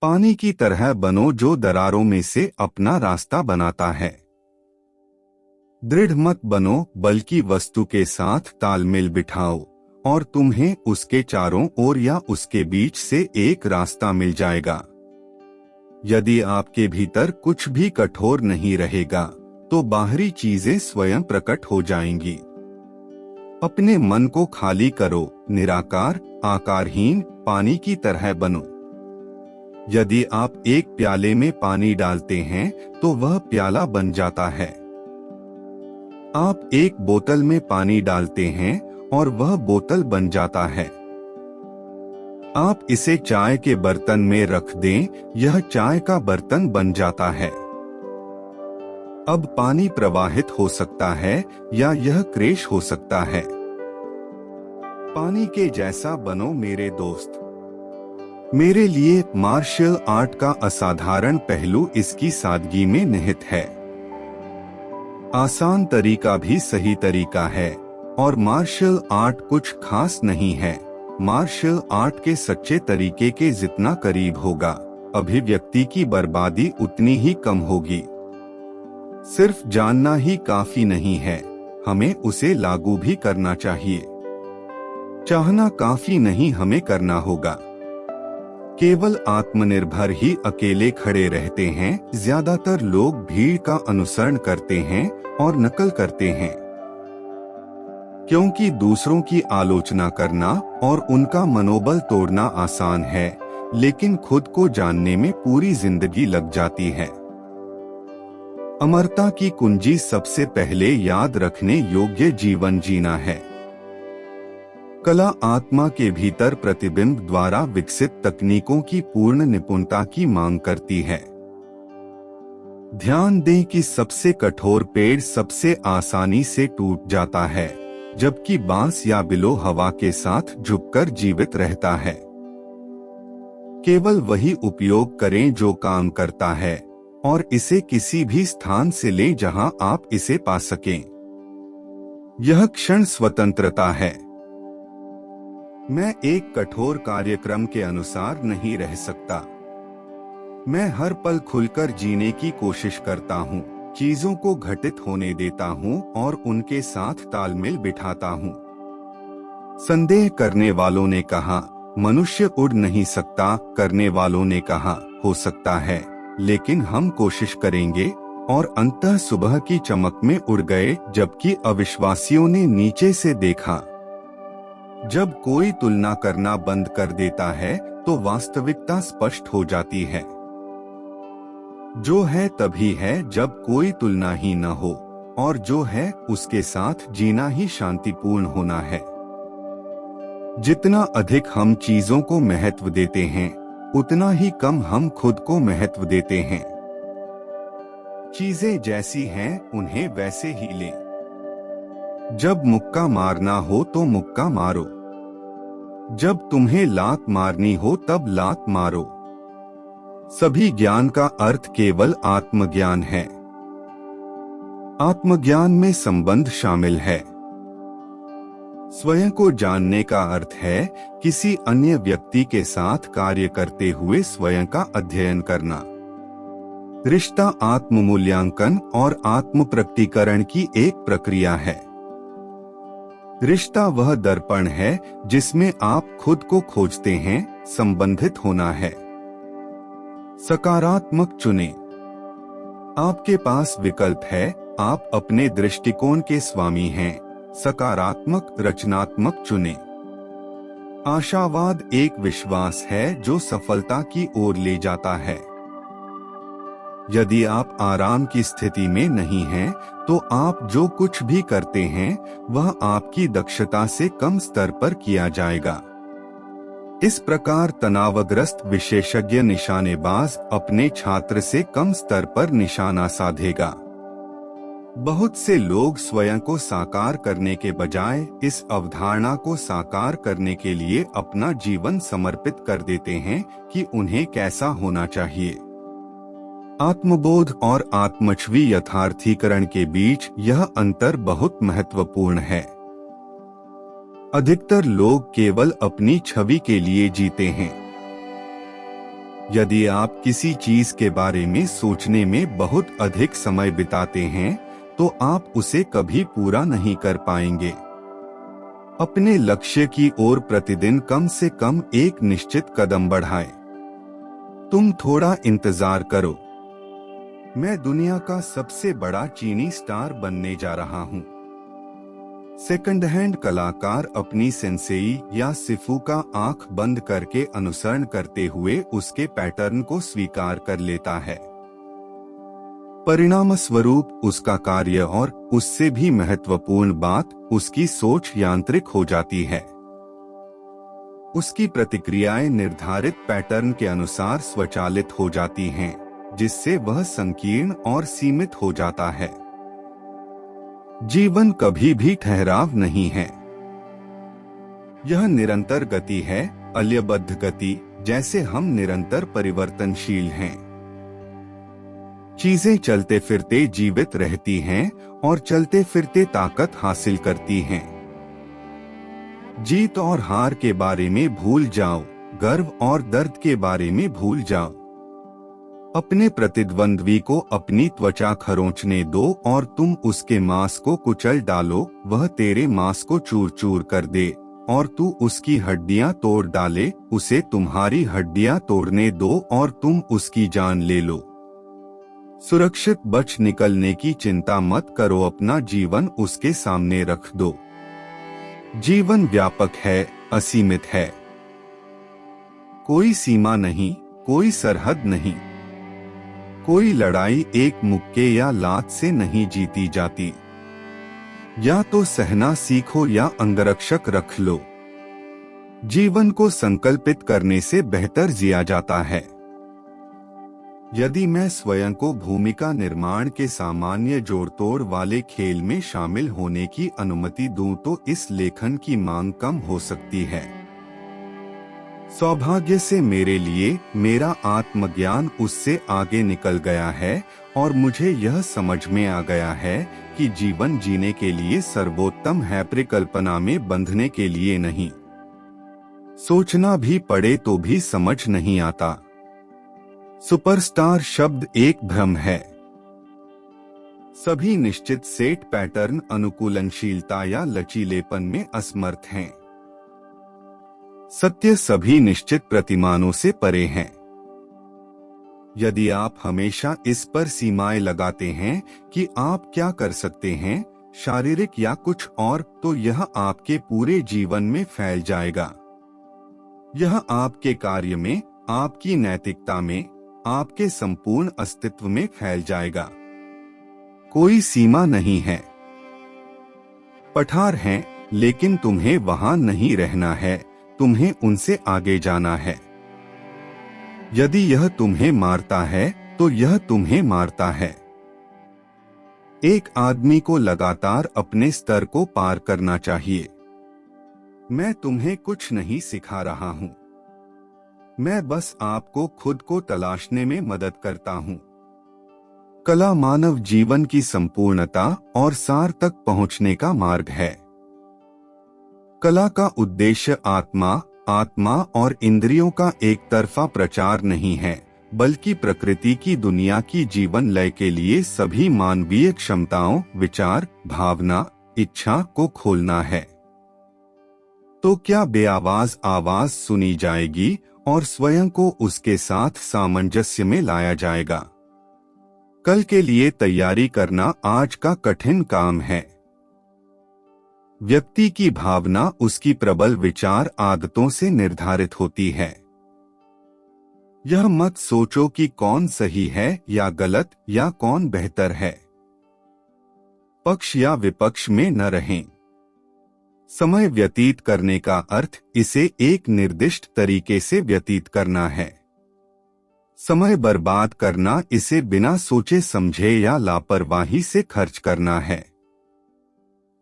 पानी की तरह बनो जो दरारों में से अपना रास्ता बनाता है। दृढ़ मत बनो, बल्कि वस्तु के साथ तालमेल बिठाओ और तुम्हें उसके चारों ओर या उसके बीच से एक रास्ता मिल जाएगा। यदि आपके भीतर कुछ भी कठोर नहीं रहेगा तो बाहरी चीजें स्वयं प्रकट हो जाएंगी। अपने मन को खाली करो, निराकार, आकारहीन पानी की तरह बनो। यदि आप एक प्याले में पानी डालते हैं तो वह प्याला बन जाता है। आप एक बोतल में पानी डालते हैं और वह बोतल बन जाता है। आप इसे चाय के बर्तन में रख दें, यह चाय का बर्तन बन जाता है। अब पानी प्रवाहित हो सकता है या यह क्रेश हो सकता है। पानी के जैसा बनो मेरे दोस्त। मेरे लिए मार्शल आर्ट का असाधारण पहलू इसकी सादगी में निहित है। आसान तरीका भी सही तरीका है और मार्शल आर्ट कुछ खास नहीं है। मार्शल आर्ट के सच्चे तरीके के जितना करीब होगा, अभिव्यक्ति की बर्बादी उतनी ही कम होगी। सिर्फ जानना ही काफी नहीं है, हमें उसे लागू भी करना चाहिए। चाहना काफी नहीं, हमें करना होगा। केवल आत्मनिर्भर ही अकेले खड़े रहते हैं। ज्यादातर लोग भीड़ का अनुसरण करते हैं और नकल करते हैं, क्योंकि दूसरों की आलोचना करना और उनका मनोबल तोड़ना आसान है, लेकिन खुद को जानने में पूरी जिंदगी लग जाती है। अमरता की कुंजी सबसे पहले याद रखने योग्य जीवन जीना है। कला आत्मा के भीतर प्रतिबिंब द्वारा विकसित तकनीकों की पूर्ण निपुणता की मांग करती है। ध्यान दें कि सबसे कठोर पेड़ सबसे आसानी से टूट जाता है, जबकि बांस या बिलो हवा के साथ झुककर जीवित रहता है। केवल वही उपयोग करें जो काम करता है और इसे किसी भी स्थान से लें जहां आप इसे पा सकें। यह क्षण स्वतंत्रता है। मैं एक कठोर कार्यक्रम के अनुसार नहीं रह सकता। मैं हर पल खुलकर जीने की कोशिश करता हूँ, चीजों को घटित होने देता हूँ और उनके साथ तालमेल बिठाता हूँ। संदेह करने वालों ने कहा मनुष्य उड़ नहीं सकता, करने वालों ने कहा हो सकता है, लेकिन हम कोशिश करेंगे, और अंततः सुबह की चमक में उड़ गए, जबकि अविश्वासियों ने नीचे से देखा। जब कोई तुलना करना बंद कर देता है तो वास्तविकता स्पष्ट हो जाती है। जो है तभी है जब कोई तुलना ही न हो, और जो है उसके साथ जीना ही शांतिपूर्ण होना है। जितना अधिक हम चीजों को महत्व देते हैं, उतना ही कम हम खुद को महत्व देते हैं। चीजें जैसी हैं उन्हें वैसे ही लें। जब मुक्का मारना हो तो मुक्का मारो। जब तुम्हें लात मारनी हो तब लात मारो। सभी ज्ञान का अर्थ केवल आत्मज्ञान है। आत्मज्ञान में संबंध शामिल है। स्वयं को जानने का अर्थ है किसी अन्य व्यक्ति के साथ कार्य करते हुए स्वयं का अध्ययन करना। रिश्ता आत्म-मूल्यांकन और आत्म प्रकटीकरण की एक प्रक्रिया है। रिश्ता वह दर्पण है जिसमें आप खुद को खोजते हैं, संबंधित होना है। सकारात्मक चुनें। आपके पास विकल्प है, आप अपने दृष्टिकोण के स्वामी हैं। सकारात्मक, रचनात्मक चुनें। आशावाद एक विश्वास है जो सफलता की ओर ले जाता है। यदि आप आराम की स्थिति में नहीं हैं, तो आप जो कुछ भी करते हैं वह आपकी दक्षता से कम स्तर पर किया जाएगा। इस प्रकार तनावग्रस्त विशेषज्ञ निशानेबाज अपने छात्र से कम स्तर पर निशाना साधेगा। बहुत से लोग स्वयं को साकार करने के बजाय इस अवधारणा को साकार करने के लिए अपना जीवन समर्पित कर देते हैं कि उन्हें कैसा होना चाहिए। आत्मबोध और आत्मच्छवि यथार्थीकरण के बीच यह अंतर बहुत महत्वपूर्ण है। अधिकतर लोग केवल अपनी छवि के लिए जीते हैं। यदि आप किसी चीज के बारे में सोचने में बहुत अधिक समय बिताते हैं तो आप उसे कभी पूरा नहीं कर पाएंगे। अपने लक्ष्य की ओर प्रतिदिन कम से कम एक निश्चित कदम बढ़ाएं। तुम थोड़ा इंतजार करो। मैं दुनिया का सबसे बड़ा चीनी स्टार बनने जा रहा हूँ। सेकंड हैंड कलाकार अपनी सेंसेई या सिफू का आंख बंद करके अनुसरण करते हुए उसके पैटर्न को स्वीकार कर लेता है। परिणाम स्वरूप उसका कार्य और उससे भी महत्वपूर्ण बात उसकी सोच यांत्रिक हो जाती है। उसकी प्रतिक्रियाएं निर्धारित पैटर्न के अनुसार स्वचालित हो जाती हैं, जिससे वह संकीर्ण और सीमित हो जाता है। जीवन कभी भी ठहराव नहीं है। यह निरंतर गति है, अल्यबद्ध गति, जैसे हम निरंतर परिवर्तनशील हैं। चीजें चलते फिरते जीवित रहती हैं और चलते फिरते ताकत हासिल करती हैं। जीत और हार के बारे में भूल जाओ, गर्व और दर्द के बारे में भूल जाओ। अपने प्रतिद्वंद्वी को अपनी त्वचा खरोंचने दो और तुम उसके मांस को कुचल डालो। वह तेरे मांस को चूर चूर कर दे और तू उसकी हड्डियां तोड़ डाले। उसे तुम्हारी हड्डियां तोड़ने दो और तुम उसकी जान ले लो। सुरक्षित बच निकलने की चिंता मत करो, अपना जीवन उसके सामने रख दो। जीवन व्यापक है, असीमित है। कोई सीमा नहीं, कोई सरहद नहीं। कोई लड़ाई एक मुक्के या लात से नहीं जीती जाती। या तो सहना सीखो या अंगरक्षक रख लो। जीवन को संकल्पित करने से बेहतर जिया जाता है। यदि मैं स्वयं को भूमिका निर्माण के सामान्य जोड़तोड़ वाले खेल में शामिल होने की अनुमति दूं तो इस लेखन की मांग कम हो सकती है। सौभाग्य से मेरे लिए मेरा आत्मज्ञान उससे आगे निकल गया है और मुझे यह समझ में आ गया है कि जीवन जीने के लिए सर्वोत्तम है, परिकल्पना में बंधने के लिए नहीं। सोचना भी पड़े तो भी समझ नहीं आता। सुपरस्टार शब्द एक भ्रम है। सभी निश्चित सेट पैटर्न अनुकूलनशीलता या लचीलेपन में असमर्थ हैं। सत्य सभी निश्चित प्रतिमानों से परे हैं। यदि आप हमेशा इस पर सीमाएं लगाते हैं कि आप क्या कर सकते हैं, शारीरिक या कुछ और, तो यह आपके पूरे जीवन में फैल जाएगा। यह आपके कार्य में, आपकी नैतिकता में, आपके संपूर्ण अस्तित्व में फैल जाएगा। कोई सीमा नहीं है। पठार हैं, लेकिन तुम्हें वहां नहीं रहना है, तुम्हें उनसे आगे जाना है। यदि यह तुम्हें मारता है तो यह तुम्हें मारता है। एक आदमी को लगातार अपने स्तर को पार करना चाहिए। मैं तुम्हें कुछ नहीं सिखा रहा हूं। मैं बस आपको खुद को तलाशने में मदद करता हूं। कला मानव जीवन की संपूर्णता और सार तक पहुंचने का मार्ग है। कला का उद्देश्य आत्मा और इंद्रियों का एक तरफा प्रचार नहीं है, बल्कि प्रकृति की दुनिया की जीवन लय के लिए सभी मानवीय क्षमताओं, विचार, भावना, इच्छा को खोलना है। तो क्या बेआवाज आवाज सुनी जाएगी और स्वयं को उसके साथ सामंजस्य में लाया जाएगा। कल के लिए तैयारी करना आज का कठिन काम है। व्यक्ति की भावना उसकी प्रबल विचार आदतों से निर्धारित होती है। यह मत सोचो कि कौन सही है या गलत या कौन बेहतर है। पक्ष या विपक्ष में न रहें। समय व्यतीत करने का अर्थ इसे एक निर्दिष्ट तरीके से व्यतीत करना है। समय बर्बाद करना इसे बिना सोचे समझे या लापरवाही से खर्च करना है।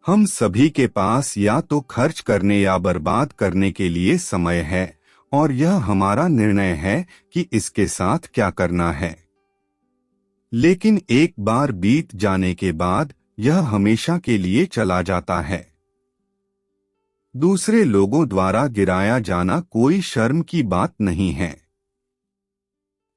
हम सभी के पास या तो खर्च करने या बर्बाद करने के लिए समय है और यह हमारा निर्णय है कि इसके साथ क्या करना है। लेकिन एक बार बीत जाने के बाद यह हमेशा के लिए चला जाता है। दूसरे लोगों द्वारा गिराया जाना कोई शर्म की बात नहीं है।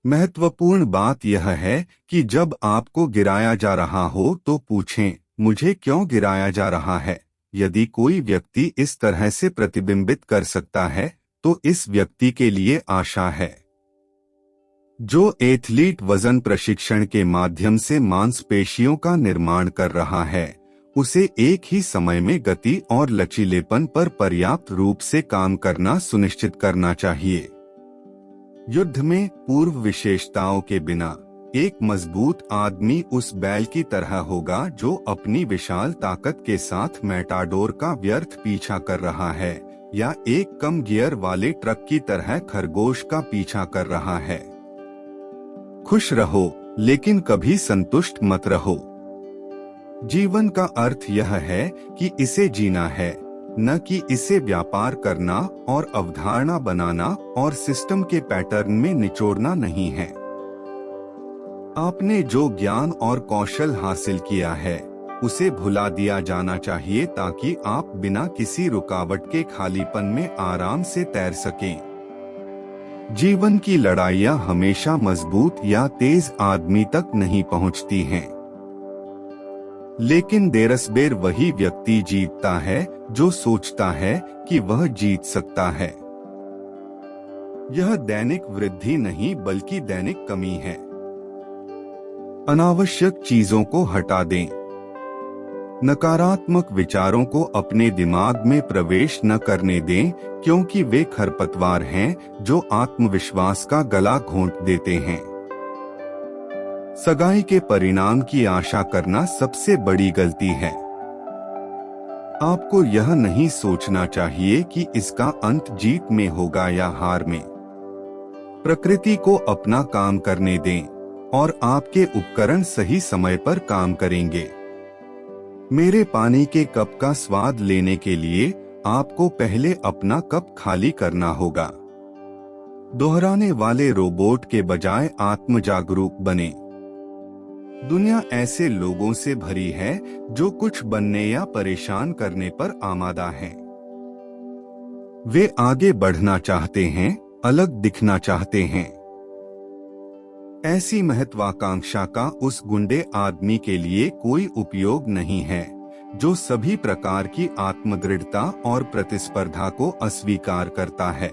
महत्वपूर्ण बात यह है कि जब आपको गिराया जा रहा हो तो पूछें, मुझे क्यों गिराया जा रहा है। यदि कोई व्यक्ति इस तरह से प्रतिबिंबित कर सकता है तो इस व्यक्ति के लिए आशा है। जो एथलीट वजन प्रशिक्षण के माध्यम से मांसपेशियों का निर्माण कर रहा है, उसे एक ही समय में गति और लचीलेपन पर पर्याप्त रूप से काम करना सुनिश्चित करना चाहिए। युद्ध में पूर्व विशेषताओं के बिना एक मजबूत आदमी उस बैल की तरह होगा जो अपनी विशाल ताकत के साथ मैटाडोर का व्यर्थ पीछा कर रहा है, या एक कम गियर वाले ट्रक की तरह खरगोश का पीछा कर रहा है। खुश रहो, लेकिन कभी संतुष्ट मत रहो। जीवन का अर्थ यह है कि इसे जीना है, न कि इसे व्यापार करना और अवधारणा बनाना और सिस्टम के पैटर्न में निचोड़ना नहीं है। आपने जो ज्ञान और कौशल हासिल किया है उसे भुला दिया जाना चाहिए ताकि आप बिना किसी रुकावट के खालीपन में आराम से तैर सकें। जीवन की लड़ाइयाँ हमेशा मजबूत या तेज आदमी तक नहीं पहुँचती हैं, लेकिन देरसबेर वही व्यक्ति जीतता है जो सोचता है कि वह जीत सकता है। यह दैनिक वृद्धि नहीं बल्कि दैनिक कमी है। अनावश्यक चीजों को हटा दें। नकारात्मक विचारों को अपने दिमाग में प्रवेश न करने दें, क्योंकि वे खरपतवार हैं जो आत्मविश्वास का गला घोंट देते हैं। सगाई के परिणाम की आशा करना सबसे बड़ी गलती है। आपको यह नहीं सोचना चाहिए कि इसका अंत जीत में होगा या हार में। प्रकृति को अपना काम करने दें और आपके उपकरण सही समय पर काम करेंगे। मेरे पानी के कप का स्वाद लेने के लिए आपको पहले अपना कप खाली करना होगा। दोहराने वाले रोबोट के बजाय आत्मजागरूक बने। दुनिया ऐसे लोगों से भरी है जो कुछ बनने या परेशान करने पर आमादा हैं। वे आगे बढ़ना चाहते हैं, अलग दिखना चाहते हैं। ऐसी महत्वाकांक्षा का उस गुंडे आदमी के लिए कोई उपयोग नहीं है जो सभी प्रकार की आत्मदृढ़ता और प्रतिस्पर्धा को अस्वीकार करता है।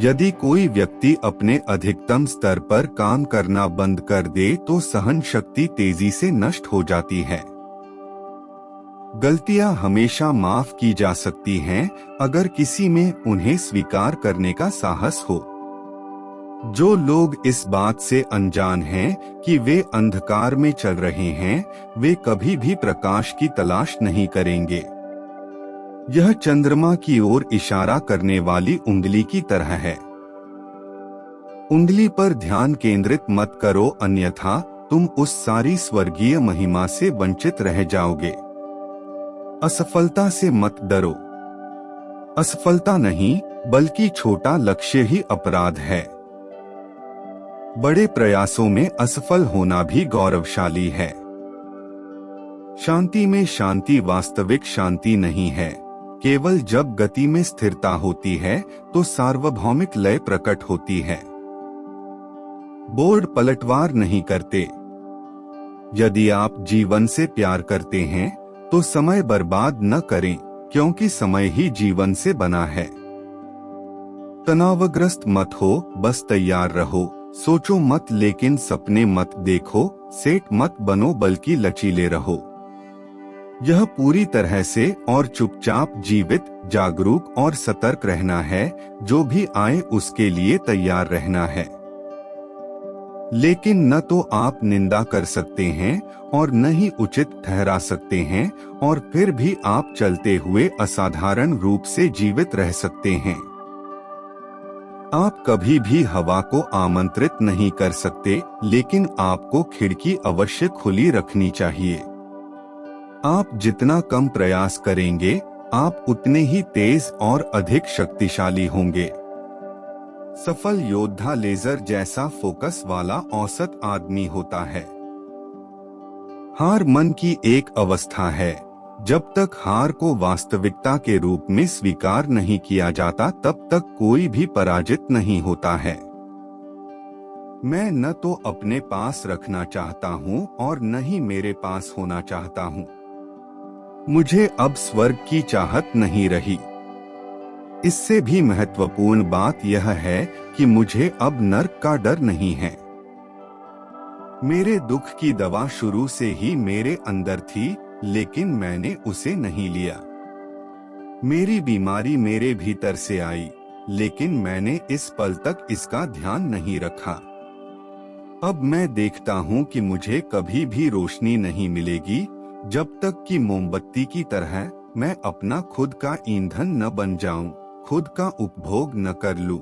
यदि कोई व्यक्ति अपने अधिकतम स्तर पर काम करना बंद कर दे तो सहन शक्ति तेजी से नष्ट हो जाती है। गलतियां हमेशा माफ की जा सकती हैं अगर किसी में उन्हें स्वीकार करने का साहस हो। जो लोग इस बात से अनजान हैं कि वे अंधकार में चल रहे हैं, वे कभी भी प्रकाश की तलाश नहीं करेंगे। यह चंद्रमा की ओर इशारा करने वाली उंगली की तरह है। उंगली पर ध्यान केंद्रित मत करो, अन्यथा तुम उस सारी स्वर्गीय महिमा से वंचित रह जाओगे। असफलता से मत डरो। असफलता नहीं, बल्कि छोटा लक्ष्य ही अपराध है। बड़े प्रयासों में असफल होना भी गौरवशाली है। शांति में शांति वास्तविक शांति नहीं है। केवल जब गति में स्थिरता होती है तो सार्वभौमिक लय प्रकट होती है। बोर्ड पलटवार नहीं करते। यदि आप जीवन से प्यार करते हैं तो समय बर्बाद न करें, क्योंकि समय ही जीवन से बना है। तनावग्रस्त मत हो, बस तैयार रहो। सोचो मत लेकिन सपने मत देखो। सेठ मत बनो बल्कि लचीले रहो। यह पूरी तरह से और चुपचाप जीवित, जागरूक और सतर्क रहना है। जो भी आए उसके लिए तैयार रहना है। लेकिन न तो आप निंदा कर सकते हैं और न ही उचित ठहरा सकते हैं, और फिर भी आप चलते हुए असाधारण रूप से जीवित रह सकते हैं। आप कभी भी हवा को आमंत्रित नहीं कर सकते, लेकिन आपको खिड़की अवश्य खुली रखनी चाहिए। आप जितना कम प्रयास करेंगे, आप उतने ही तेज और अधिक शक्तिशाली होंगे। सफल योद्धा लेजर जैसा फोकस वाला औसत आदमी होता है। हार मन की एक अवस्था है। जब तक हार को वास्तविकता के रूप में स्वीकार नहीं किया जाता, तब तक कोई भी पराजित नहीं होता है। मैं न तो अपने पास रखना चाहता हूँ और न ही मेरे पास होना चाहता हूँ। मुझे अब स्वर्ग की चाहत नहीं रही। इससे भी महत्वपूर्ण बात यह है कि मुझे अब नर्क का डर नहीं है। मेरे दुख की दवा शुरू से ही मेरे अंदर थी, लेकिन मैंने उसे नहीं लिया। मेरी बीमारी मेरे भीतर से आई, लेकिन मैंने इस पल तक इसका ध्यान नहीं रखा। अब मैं देखता हूँ कि मुझे कभी भी रोशनी नहीं मिलेगी जब तक कि मोमबत्ती की तरह मैं अपना खुद का ईंधन न बन जाऊं, खुद का उपभोग न कर लूं।